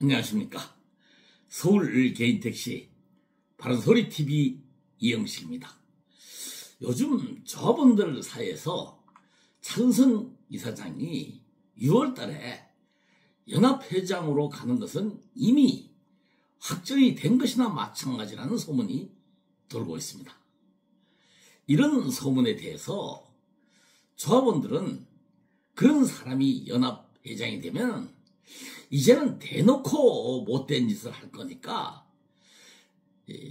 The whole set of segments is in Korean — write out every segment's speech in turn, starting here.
안녕하십니까. 서울 개인택시 바른소리TV 이영식입니다. 요즘 조합원들 사이에서 차은선 이사장이 6월 달에 연합회장으로 가는 것은 이미 확정이 된 것이나 마찬가지라는 소문이 돌고 있습니다. 이런 소문에 대해서 조합원들은 그런 사람이 연합회장이 되면 이제는 대놓고 못된 짓을 할 거니까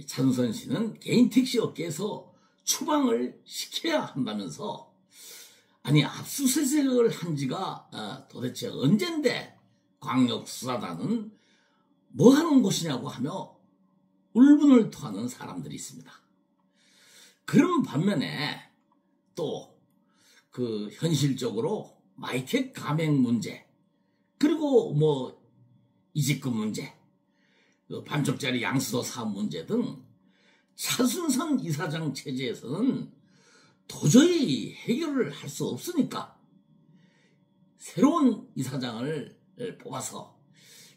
차은선 씨는 개인택시 업계에서 추방을 시켜야 한다면서, 아니 압수수색을 한 지가 도대체 언젠데 광역수사단은 뭐 하는 곳이냐고 하며 울분을 토하는 사람들이 있습니다. 그런 반면에 또 그 현실적으로 마이텍 가맹 문제, 그리고 뭐 이직금 문제, 반쪽짜리 양수도 사업 문제 등 차순선 이사장 체제에서는 도저히 해결을 할 수 없으니까 새로운 이사장을 뽑아서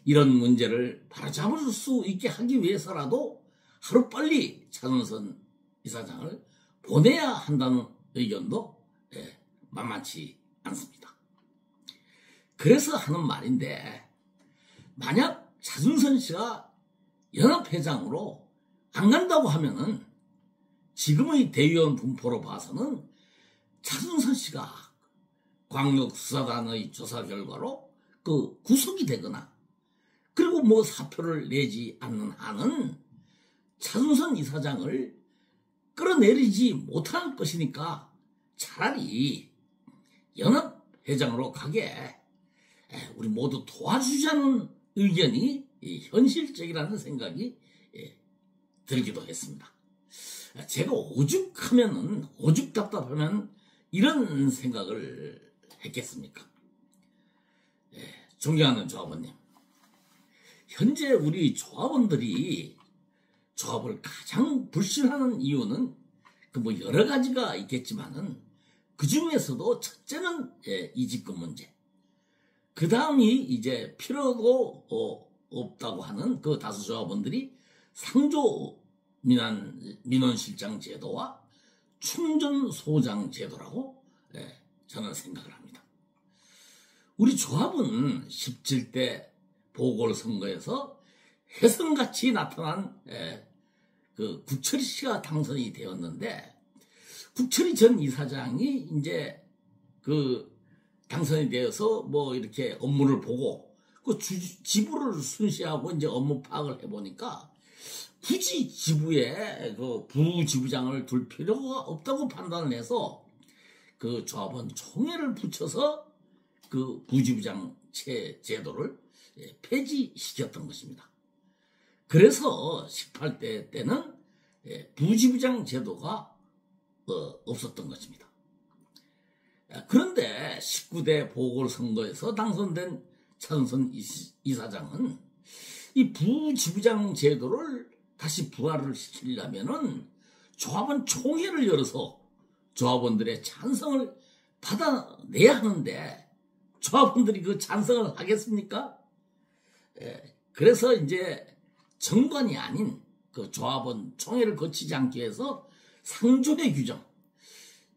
이런 문제를 바로잡을 수 있게 하기 위해서라도 하루빨리 차순선 이사장을 보내야 한다는 의견도 만만치 않습니다. 그래서 하는 말인데, 만약 차순선 씨가 연합회장으로 안 간다고 하면은 지금의 대의원 분포로 봐서는 차순선 씨가 광역수사단의 조사 결과로 구속이 되거나, 그리고 뭐 사표를 내지 않는 한은 차순선 이사장을 끌어내리지 못할 것이니까 차라리 연합회장으로 가게 우리 모두 도와주자는 의견이 현실적이라는 생각이 들기도 했습니다. 제가 오죽 답답하면 이런 생각을 했겠습니까? 존경하는 조합원님, 현재 우리 조합원들이 조합을 가장 불신하는 이유는 뭐 여러 가지가 있겠지만은 그 중에서도 첫째는 이직금 문제, 그 다음이 이제 필요도 없다고 하는 그 다수 조합원들이 상조 민원실장 제도와 충전소장 제도라고 저는 생각을 합니다. 우리 조합은 17대 보궐선거에서 혜성같이 나타난 그 국철이 씨가 당선이 되었는데, 국철이 전 이사장이 이제 그 당선이 되어서 뭐 이렇게 업무를 보고 그 지부를 순시하고 이제 업무 파악을 해보니까 굳이 지부에 그 부지부장을 둘 필요가 없다고 판단을 해서 그 조합원 총회를 붙여서 그 부지부장 제도를 폐지시켰던 것입니다. 그래서 18대 때는 부지부장 제도가 없었던 것입니다. 그런데 19대 보궐선거에서 당선된 차은선 이사장은 이 부지부장 제도를 다시 부활을 시키려면은 조합원 총회를 열어서 조합원들의 찬성을 받아내야 하는데, 조합원들이 그 찬성을 하겠습니까? 그래서 이제 정관이 아닌 그 조합원 총회를 거치지 않기 위해서 상조회 규정,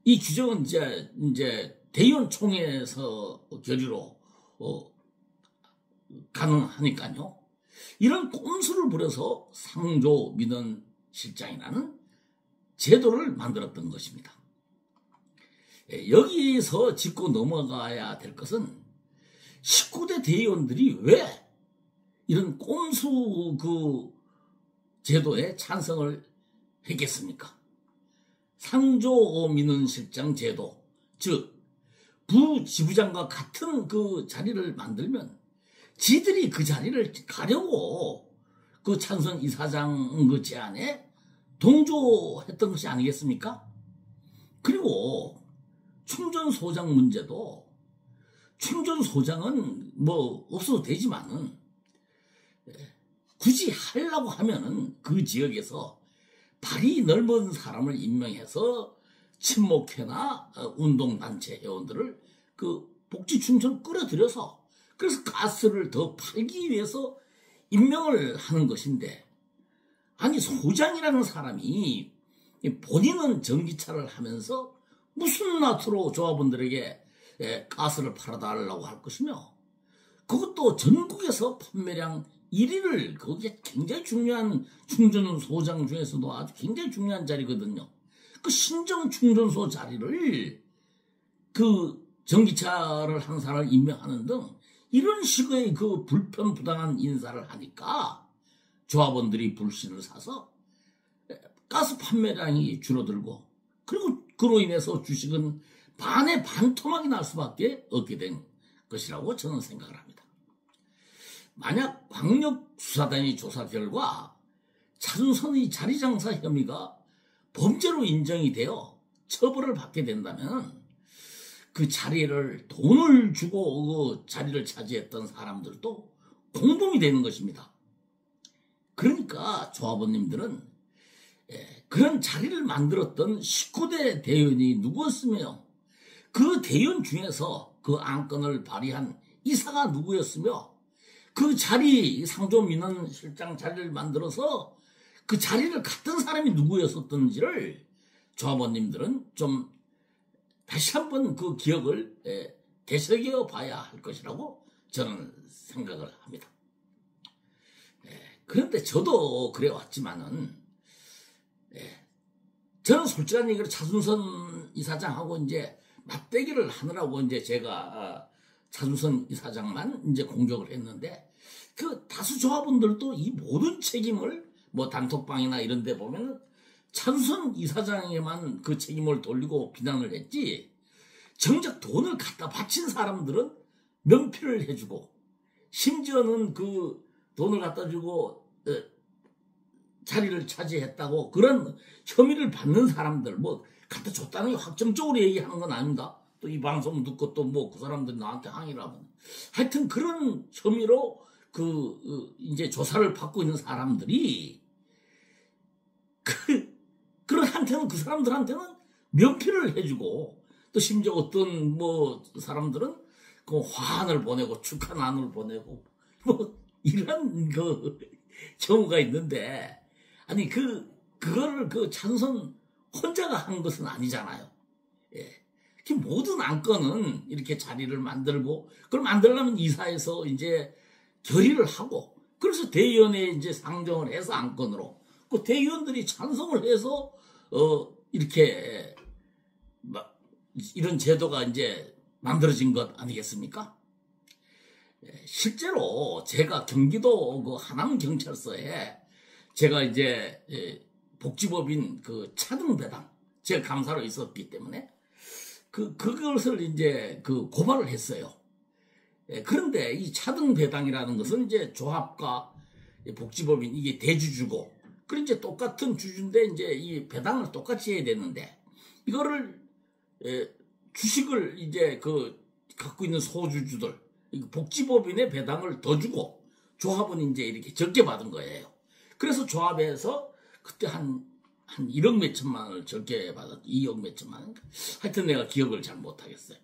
이 규정은 이제 대의원 총회에서 결의로 가능하니까요. 이런 꼼수를 부려서 상조 민원실장이라는 제도를 만들었던 것입니다. 여기서 짚고 넘어가야 될 것은 19대 대의원들이 왜 이런 꼼수 그 제도에 찬성을 했겠습니까? 상조 민원실장 제도, 즉 부지부장과 같은 그 자리를 만들면 지들이 그 자리를 가려고 그 차은선 이사장 그 제안에 동조했던 것이 아니겠습니까? 그리고 충전소장 문제도, 충전소장은 뭐 없어도 되지만은 굳이 하려고 하면은 그 지역에서 발이 넓은 사람을 임명해서 친목회나 운동단체 회원들을 그 복지충전 끌어들여서, 그래서 가스를 더 팔기 위해서 임명을 하는 것인데, 아니 소장이라는 사람이 본인은 전기차를 하면서 무슨 낯으로 조합원들에게 가스를 팔아달라고 할 것이며, 그것도 전국에서 판매량 1위를, 그게 굉장히 중요한 충전소장 중에서도 아주 굉장히 중요한 자리거든요. 그 신정 충전소 자리를 그 전기차를 한 사람을 임명하는 등 이런 식의 그 불편부당한 인사를 하니까 조합원들이 불신을 사서 가스 판매량이 줄어들고, 그리고 그로 인해서 주식은 반의 반토막이 날 수밖에 없게 된 것이라고 저는 생각을 합니다. 만약 광역수사단의 조사 결과 차준선의 자리장사 혐의가 범죄로 인정이 되어 처벌을 받게 된다면 그 자리를 돈을 주고 그 자리를 차지했던 사람들도 공범이 되는 것입니다. 그러니까 조합원님들은 그런 자리를 만들었던 19대 대의원이 누구였으며, 그 대의원 중에서 그 안건을 발의한 이사가 누구였으며, 그 자리 상조민원실장 자리를 만들어서 그 자리를 갔던 사람이 누구였었던지를 조합원님들은 좀 다시 한번 그 기억을 되새겨 봐야 할 것이라고 저는 생각을 합니다. 그런데 저도 그래왔지만은, 저는 솔직한 얘기로 차준선 이사장하고 이제 맞대결을 하느라고 이제 제가 차준선 이사장만 이제 공격을 했는데, 그 다수 조합원들도 이 모든 책임을 뭐 단톡방이나 이런 데 보면은 차준선 이사장에만 그 책임을 돌리고 비난을 했지, 정작 돈을 갖다 바친 사람들은 면피를 해주고, 심지어는 그 돈을 갖다 주고 자리를 차지했다고 그런 혐의를 받는 사람들, 뭐 갖다 줬다는 게 확정적으로 얘기하는 건 아닙니다. 또 이 방송 듣고 또 뭐 그 사람들이 나한테 항의를 하면, 하여튼 그런 혐의로 이제 조사를 받고 있는 사람들이 그런 한테는, 그 사람들한테는 면피를 해주고, 또 심지어 어떤 뭐 사람들은 그 화환을 보내고 축하난을 보내고 뭐 이런 그 경우가 있는데, 아니 그거를 그 찬선 혼자가 한 것은 아니잖아요. 모든 안건은 이렇게 자리를 만들고, 그걸 만들려면 이사에서 이제 결의를 하고, 그래서 대의원에 이제 상정을 해서 안건으로 그 대의원들이 찬성을 해서 이렇게 이런 제도가 이제 만들어진 것 아니겠습니까? 실제로 제가 경기도 그 하남경찰서에 제가 이제 복지법인 그 차등 배당, 제가 감사로 있었기 때문에 그것을 이제 그 고발을 했어요. 그런데 이 차등 배당이라는 것은 이제 조합과 복지법인 이게 대주주고, 그리고 이제 똑같은 주주인데 이제 이 배당을 똑같이 해야 되는데, 이거를 주식을 이제 그 갖고 있는 소주주들, 복지법인의 배당을 더 주고 조합은 이제 이렇게 적게 받은 거예요. 그래서 조합에서 그때 한 1억 몇천만 원을 적게 받았, 2억 몇천만 원. 하여튼 내가 기억을 잘 못하겠어요.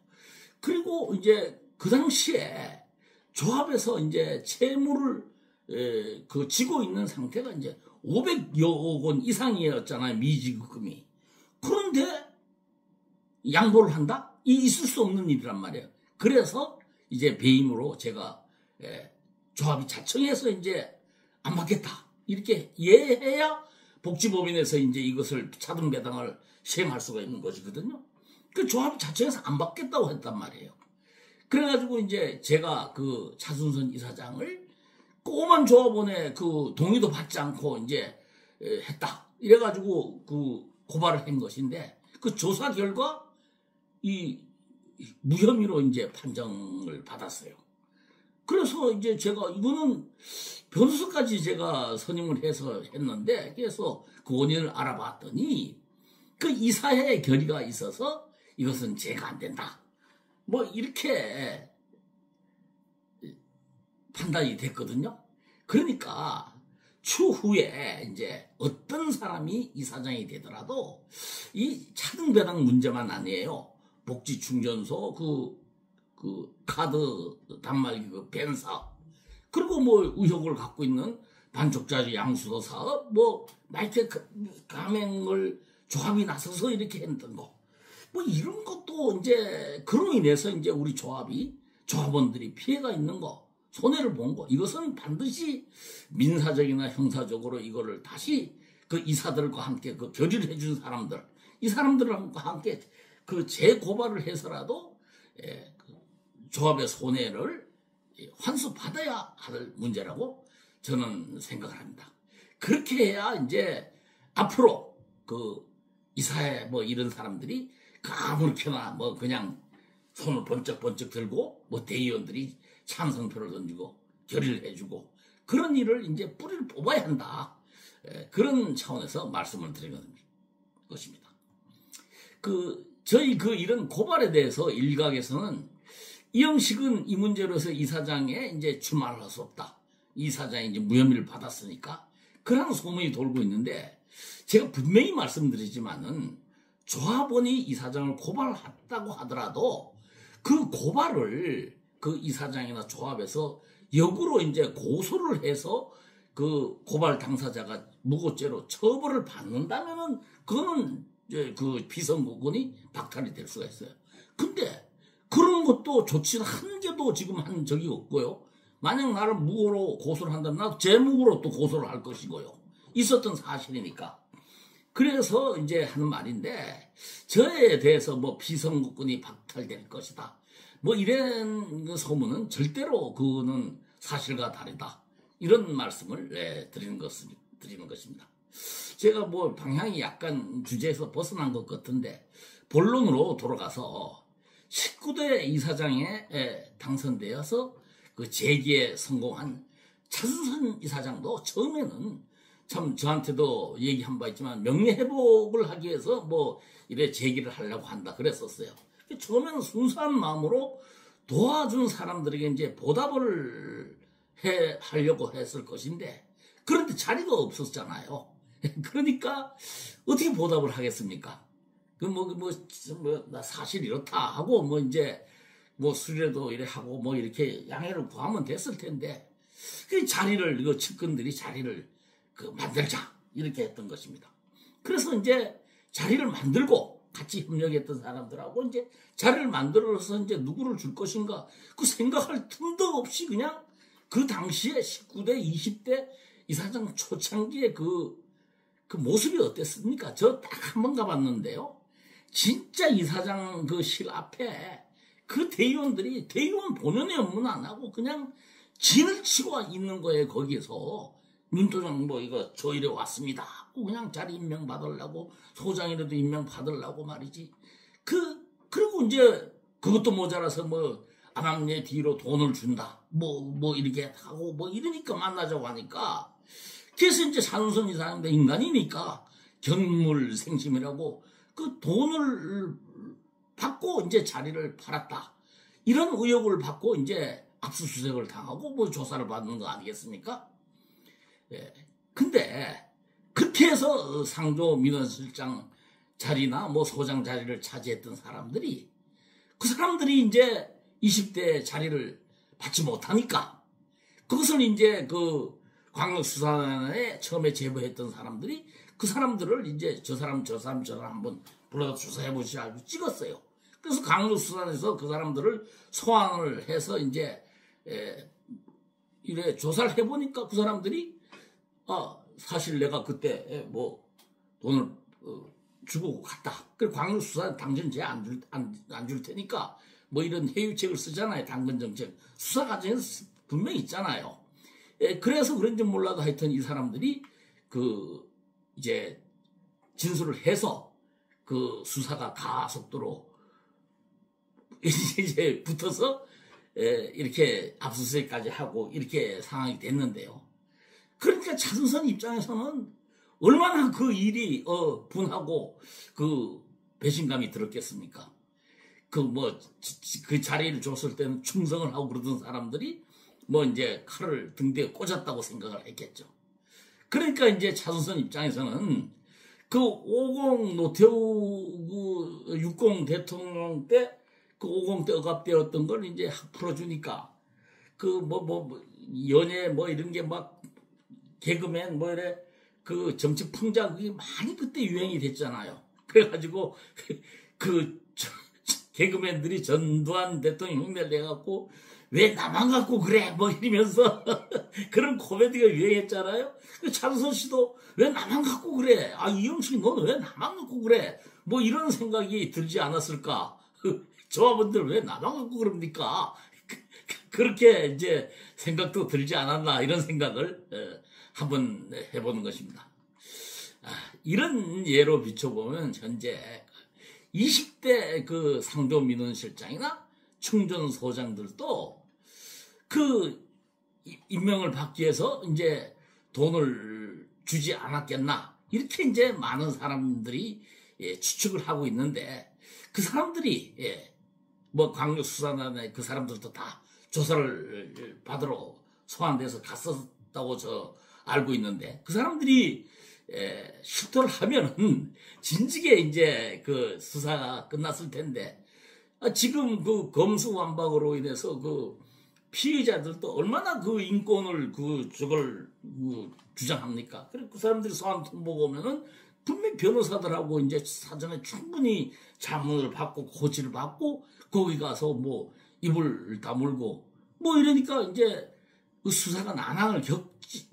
그리고 이제 그 당시에 조합에서 이제 채무를 그 지고 있는 상태가 이제 500여 원 이상이었잖아요, 미지급금이. 그런데 양보를 한다? 이 있을 수 없는 일이란 말이에요. 그래서 이제 배임으로 제가 조합이 자청해서 이제 안 받겠다 이렇게 예해야 복지법인에서 이제 이것을 차등 배당을 시행할 수가 있는 것이거든요. 그 조합이 자청해서 안 받겠다고 했단 말이에요. 그래가지고 이제 제가 그 차순선 이사장을 꼬만 조합원의 그 동의도 받지 않고 이제 했다 이래가지고 그 고발을 한 것인데, 그 조사 결과 이 무혐의로 이제 판정을 받았어요. 그래서 이제 제가 이거는 변호사까지 제가 선임을 해서 했는데, 그래서 그 원인을 알아봤더니 그 이사회의 결의가 있어서 이것은 제가 안 된다, 뭐 이렇게 판단이 됐거든요. 그러니까 추후에 이제 어떤 사람이 이사장이 되더라도 이 차등 배당 문제만 아니에요. 복지 충전소, 그 카드 단말기 그 벤 사업, 그리고 뭐 의혹을 갖고 있는 반쪽짜리 양수도 사업, 뭐 마이크 가맹을 조합이 나서서 이렇게 했던 거, 뭐 이런 것도 이제 그로 인해서 이제 우리 조합원들이 피해가 있는 거, 손해를 본 거, 이것은 반드시 민사적이나 형사적으로 이거를 다시 그 이사들과 함께 그 결의를 해준 사람들, 이 사람들과 함께 그 재고발을 해서라도 그 조합의 손해를 환수받아야 할 문제라고 저는 생각을 합니다. 그렇게 해야 이제 앞으로 그 이사회 뭐 이런 사람들이 그 아무렇게나 뭐 그냥 손을 번쩍번쩍 들고 뭐 대의원들이 찬성표를 던지고 결의를 해주고 그런 일을 이제 뿌리를 뽑아야 한다. 그런 차원에서 말씀을 드리는 것입니다. 저희 이런 고발에 대해서 일각에서는 이영식은 이 문제로 해서 이사장에 이제 출마를 할 수 없다. 이사장이 이제 무혐의를 받았으니까 그런 소문이 돌고 있는데 제가 분명히 말씀드리지만은 조합원이 이사장을 고발했다고 하더라도 그 고발을 그 이사장이나 조합에서 역으로 이제 고소를 해서 그 고발 당사자가 무고죄로 처벌을 받는다면은 그거는 이제 그 비선거권이 박탈이 될 수가 있어요. 근데 그런 것도 조치를 한 개도 지금 한 적이 없고요. 만약 나를 무고로 고소를 한다면 나도 제무고로 또 고소를 할 것이고요. 있었던 사실이니까. 그래서 이제 하는 말인데 저에 대해서 뭐 비선거권이 박탈될 것이다. 뭐 이런 소문은 절대로 그거는 사실과 다르다. 이런 말씀을 드리는 것입니다. 제가 뭐 방향이 약간 주제에서 벗어난 것 같은데 본론으로 돌아가서 19대 이사장에 당선되어서 그 재기에 성공한 차순선 이사장도 처음에는 참 저한테도 얘기한 바 있지만 명예회복을 하기 위해서 뭐 이래 재기를 하려고 한다 그랬었어요. 처음에는 순수한 마음으로 도와준 사람들에게 이제 보답을 하려고 했을 것인데 그런데 자리가 없었잖아요. 그러니까 어떻게 보답을 하겠습니까? 나 사실 이렇다 하고 뭐 이제 뭐 수리라도 이래 하고 뭐 이렇게 양해를 구하면 됐을 텐데 그 자리를 이거 측근들이 자리를 만들자 이렇게 했던 것입니다. 그래서 이제 자리를 만들고 같이 협력했던 사람들하고 이제 자리를 만들어서 이제 누구를 줄 것인가 그 생각할 틈도 없이 그냥 그 당시에 19대 20대 이사장 초창기에 그 모습이 어땠습니까? 저 딱 한 번 가봤는데요. 진짜 이사장 그 실 앞에 그 대의원들이 대의원 본연의 업무는 안 하고 그냥 진을 치고 있는 거예요. 거기에서 윤도장 뭐 이거 저 이래 왔습니다. 그냥 자리 임명 받으려고 소장이라도 임명 받으려고 말이지. 그리고 이제 그것도 모자라서 뭐 아남내 뒤로 돈을 준다. 뭐 이렇게 하고 뭐 이러니까 만나자고 하니까 그래서 이제 차순선 이사장도 인간이니까 경물생심이라고 그 돈을 받고 이제 자리를 팔았다. 이런 의혹을 받고 이제 압수수색을 당하고 뭐 조사를 받는 거 아니겠습니까? 예. 근데 그렇게 해서 상조 민원실장 자리나 뭐 소장 자리를 차지했던 사람들이 그 사람들이 이제 20대 자리를 받지 못하니까 그것을 이제 그 광역수사단에 처음에 제보했던 사람들이 그 사람들을 이제 저 사람 한번 불러다 조사해 보시라고 찍었어요. 그래서 광역수사단에서 그 사람들을 소환을 해서 이제 이래 조사를 해보니까 그 사람들이 사실 내가 그때 뭐 돈을 주고 갔다. 그래 광역수사 당신 쟤 안 줄 테니까 뭐 이런 해유책을 쓰잖아요. 당근정책 수사 과정에서 분명히 있잖아요. 그래서 그런지 몰라도 하여튼 이 사람들이 이제 진술을 해서 그 수사가 가속도로 이제 붙어서 이렇게 압수수색까지 하고 이렇게 상황이 됐는데요. 그러니까 차순선 입장에서는 얼마나 그 일이 분하고 그 배신감이 들었겠습니까? 그 자리를 줬을 때는 충성을 하고 그러던 사람들이 뭐 이제 칼을 등대에 꽂았다고 생각을 했겠죠. 그러니까 이제 차순선 입장에서는 그 50 노태우 60 대통령 때 그 50대 억압되었던 걸 이제 풀어주니까 연예 뭐 이런 게 막 개그맨 뭐 이래 그 정치 풍자극이 많이 그때 유행이 됐잖아요. 그래가지고 개그맨들이 전두환 대통령 흉내를 내갖고 왜 나만 갖고 그래 뭐 이러면서 그런 코미디가 유행했잖아요. 차은선 씨도 왜 나만 갖고 그래, 이영식 너는 왜 나만 갖고 그래, 뭐 이런 생각이 들지 않았을까. 조합원들 왜 나만 갖고 그럽니까? 그렇게 이제 생각도 들지 않았나, 이런 생각을 한번 해보는 것입니다. 이런 예로 비춰보면 현재 20대 그 상조민원 실장이나 충전소장들도 그 임명을 받기 위해서 이제 돈을 주지 않았겠나, 이렇게 이제 많은 사람들이 추측을 하고 있는데, 그 사람들이 뭐 광역수사단의 그 사람들도 다 조사를 받으러 소환돼서 갔었다고 저 알고 있는데, 그 사람들이 실토를 하면은 진즉에 이제 그 수사가 끝났을 텐데, 지금 그 검수완박으로 인해서 그 피의자들도 얼마나 그 인권을 저걸 주장합니까? 그래 그 사람들이 소환 통보가 오면은 분명히 변호사들하고 이제 사전에 충분히 자문을 받고 고지를 받고 거기 가서 뭐 입을 다물고 뭐 이러니까 이제 그 수사가 난항을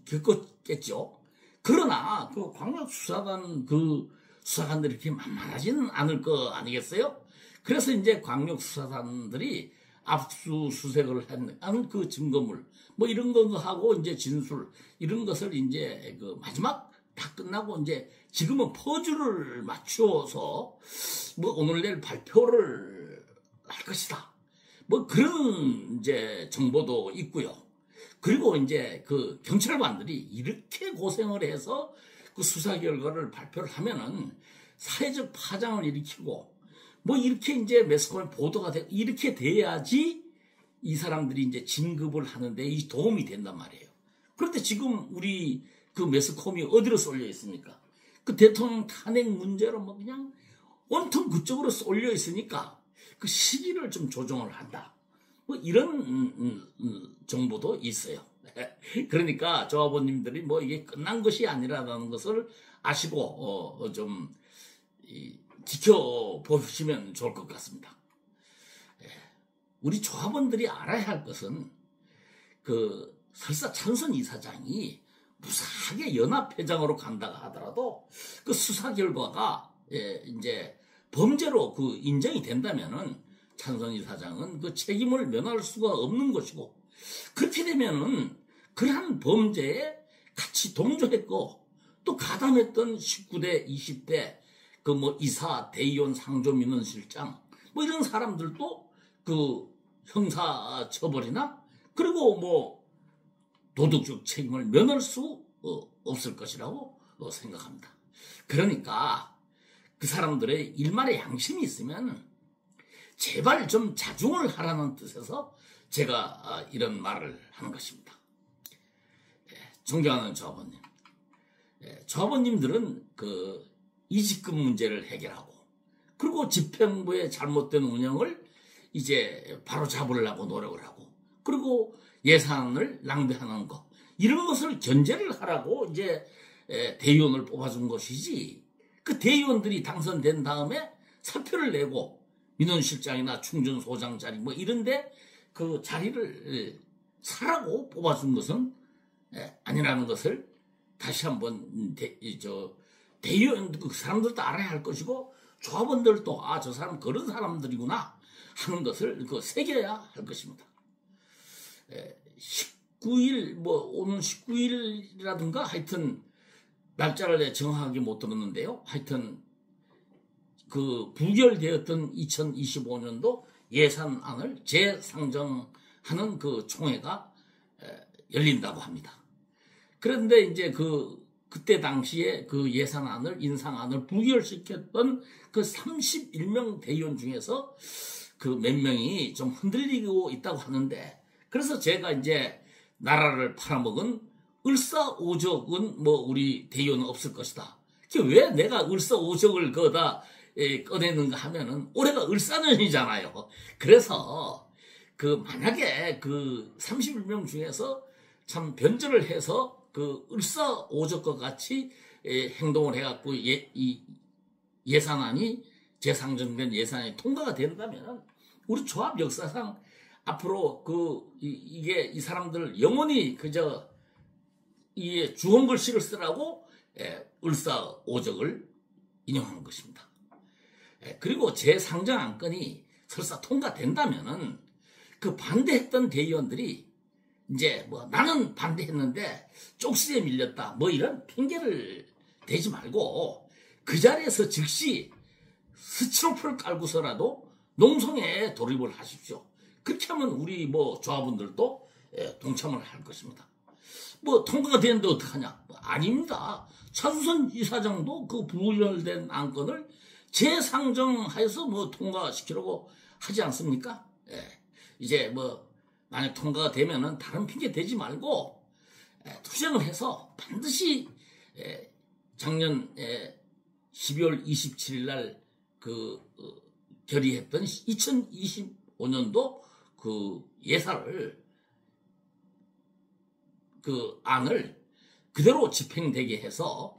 겪었겠죠. 그러나 그 광역수사단 그 수사관들이 이렇게 만만하지는 않을 거 아니겠어요? 그래서 이제 광역수사단들이 압수수색을 하는 그 증거물 뭐 이런 거 하고 이제 진술 이런 것을 이제 그 마지막 다 끝나고 이제 지금은 퍼즐을 맞추어서 뭐 오늘 내일 발표를 할 것이다, 뭐 그런 이제 정보도 있고요. 그리고 이제 그 경찰관들이 이렇게 고생을 해서 그 수사 결과를 발표를 하면은 사회적 파장을 일으키고 뭐 이렇게 이제 매스컴에 보도가 되고 이렇게 돼야지 이 사람들이 이제 진급을 하는데 이 도움이 된단 말이에요. 그런데 지금 우리 그 매스컴이 어디로 쏠려 있습니까? 그 대통령 탄핵 문제로 뭐 그냥 온통 그쪽으로 쏠려 있으니까 그 시기를 좀 조정을 한다, 뭐 이런 정보도 있어요. 그러니까 조합원님들이 뭐 이게 끝난 것이 아니라는 것을 아시고 좀 지켜보시면 좋을 것 같습니다. 우리 조합원들이 알아야 할 것은 그 설사 차은선 이사장이 무사하게 연합회장으로 간다고 하더라도 그 수사 결과가 이제 범죄로 그 인정이 된다면은 차은선 이사장은 그 책임을 면할 수가 없는 것이고, 그렇게 되면은 그러한 범죄에 같이 동조했고 또 가담했던 19대, 20대 그 뭐 이사, 대의원, 상조민원실장 뭐 이런 사람들도 그 형사 처벌이나 그리고 뭐 도덕적 책임을 면할 수 없을 것이라고 생각합니다. 그러니까 그 사람들의 일말의 양심이 있으면 제발 좀 자중을 하라는 뜻에서 제가 이런 말을 하는 것입니다. 존경하는 조합원님, 조합원님들은 그 이직금 문제를 해결하고 그리고 집행부의 잘못된 운영을 이제 바로 잡으려고 노력을 하고 그리고 예산을 낭비하는 것 이런 것을 견제를 하라고 이제 대의원을 뽑아준 것이지, 그 대의원들이 당선된 다음에 사표를 내고 민원실장이나 충전소장 자리 뭐 이런데 그 자리를 사라고 뽑아준 것은 아니라는 것을 다시 한번 대의원 그 사람들도 알아야 할 것이고 조합원들도 저 사람 그런 사람들이구나 하는 것을 새겨야 할 것입니다. 19일 뭐 오는 19일이라든가 하여튼 날짜를 정확하게 못 들었는데요. 하여튼 그 부결되었던 2025년도 예산안을 재상정하는 그 총회가 열린다고 합니다. 그런데 이제 그때 당시에 그 예산안을 인상안을 부결시켰던 그 31명 대의원 중에서 그 몇 명이 좀 흔들리고 있다고 하는데, 그래서 제가 이제 나라를 팔아먹은 을사오적은 뭐 우리 대의원은 없을 것이다. 왜 내가 을사오적을 거다 꺼내는가 하면은 올해가 을사년이잖아요. 그래서 만약에 그 31명 중에서 참 변절을 해서 그 을사오적과 같이 행동을 해갖고 이 예산안이 재상정된 예산안이 통과가 된다면 우리 조합 역사상 앞으로 이게 이 사람들 영원히 그저 이 주홍글씨를 쓰라고 을사오적을 인용한 것입니다. 그리고 재상정 안건이 설사 통과된다면은 그 반대했던 대의원들이 이제 뭐 나는 반대했는데 쪽수에 밀렸다 뭐 이런 핑계를 대지 말고 그 자리에서 즉시 스티로폼을 깔고서라도 농성에 돌입을 하십시오. 그렇게 하면 우리 뭐 조합원들도 동참을 할 것입니다. 뭐 통과가 되는데 어떡하냐? 아닙니다. 차주선 이사장도 그 부결된 안건을 재상정해서 뭐 통과시키려고 하지 않습니까? 이제 뭐 만약 통과가 되면은 다른 핑계 대지 말고 투쟁을 해서 반드시 작년 12월 27일 날 결의했던 2025년도 그 예산을 그 안을 그대로 집행되게 해서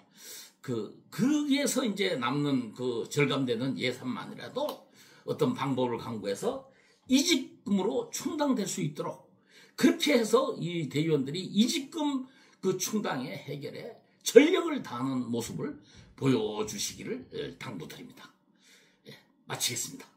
거기에서 이제 남는 그 절감되는 예산만이라도 어떤 방법을 강구해서 이직금으로 충당될 수 있도록 그렇게 해서 이 대의원들이 이직금 그 충당의 해결에 전력을 다하는 모습을 보여주시기를 당부드립니다. 마치겠습니다.